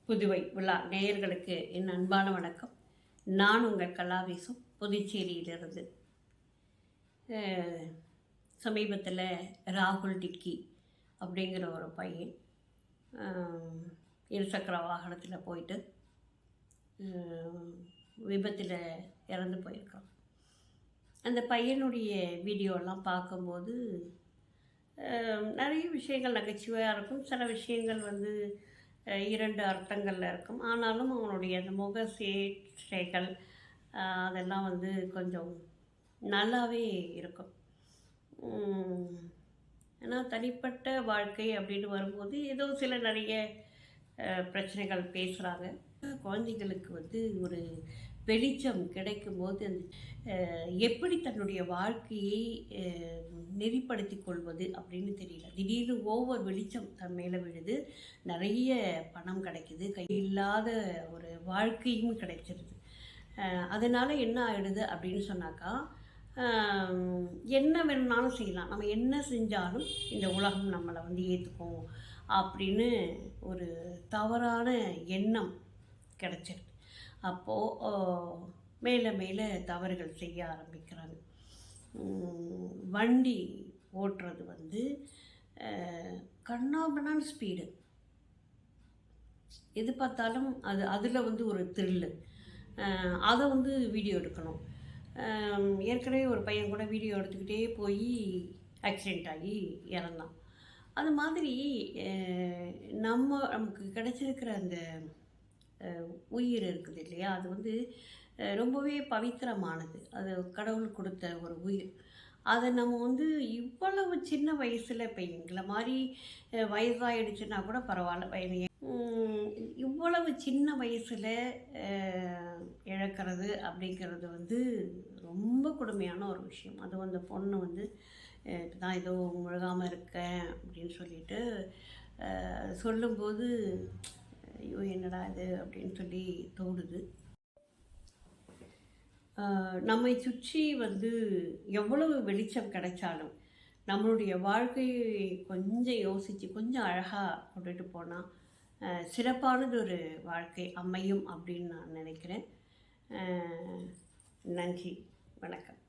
புதுவை விழா நேயர்களுக்கு என் அன்பான வணக்கம். நான் உங்கள் கலாவீசும் புதுச்சேரியிலிருந்து. சமீபத்தில் ராகுல் டிக்கி அப்படிங்கிற ஒரு பையன் இருசக்கர வாகனத்தில் போயிட்டு விபத்தில் இறந்து போயிருக்கான். அந்த பையனுடைய வீடியோலாம் பார்க்கும்போது நிறைய விஷயங்கள் நகைச்சுவையாக இருக்கும். சில விஷயங்கள் இரண்டு அர்த்தங்களில் இருக்கும். ஆனாலும் அவனுடைய அந்த முக சேஷ்டைகள் அதெல்லாம் கொஞ்சம் நல்லாவே இருக்கும். ஏன்னா தனிப்பட்ட வாழ்க்கை அப்படின்னு வரும்போது ஏதோ சில நிறைய பிரச்சனைகள் பேசுகிறாங்க. குழந்தைகளுக்கு ஒரு வெளிச்சம் கிடைக்கும்போது எப்படி தன்னுடைய வாழ்க்கையை நெறிப்படுத்தி கொள்வது அப்படின்னு தெரியல. திடீர்னு ஓவர் வெளிச்சம் தன் மேலே விழுது, நிறைய பணம் கிடைக்குது, கையில்லாத ஒரு வாழ்க்கையும் கிடைச்சிருது. அதனால் என்ன ஆகிடுது அப்படின்னு சொன்னாக்கா, என்ன வேணும்னாலும் செய்யலாம், நம்ம என்ன செஞ்சாலும் இந்த உலகம் நம்மளை ஏற்றுக்கும் அப்படின்னு ஒரு தவறான எண்ணம் கிடைச்சிருது. அப்போது மேலே மேலே தவறுகள் செய்ய ஆரம்பிக்கிறாங்க. வண்டி ஓட்டுறது கண்ணாபண்ணான ஸ்பீடு, எது பார்த்தாலும் அதில் ஒரு த்ரில்லு, அதை வீடியோ எடுக்கணும். ஏற்கனவே ஒரு பையன் கூட வீடியோ எடுத்துக்கிட்டே போய் ஆக்சிடெண்ட் ஆகி இறந்தான். அது மாதிரி நமக்கு கிடைச்சிருக்கிற அந்த உயிர் இருக்குது இல்லையா, அது ரொம்பவே பவித்திரமானது. அது கடவுள் கொடுத்த ஒரு உயிர். அதை நம்ம இவ்வளவு சின்ன வயசில், இப்போ எங்களை மாதிரி வயசாகிடுச்சுன்னா கூட பரவாயில்ல, இவ்வளவு சின்ன வயசில் இழக்கிறது அப்படிங்கிறது ரொம்ப கொடுமையான ஒரு விஷயம். அது அந்த பொண்ணு தான் ஏதோ முழுகாமல் இருக்கேன் அப்படின்னு சொல்லிட்டு சொல்லும்போது ஐயோ என்னடா இது அப்படின்னு சொல்லி தோணுது. நம்மை சுற்றி எவ்வளவு வெளிச்சம் கிடைச்சாலும் நம்மளுடைய வாழ்க்கையை கொஞ்சம் யோசித்து கொஞ்சம் அழகாக கொண்டுட்டு போனால் சிறப்பானது ஒரு வாழ்க்கை அமையும் அப்படின்னு நான் நினைக்கிறேன். நன்றி, வணக்கம்.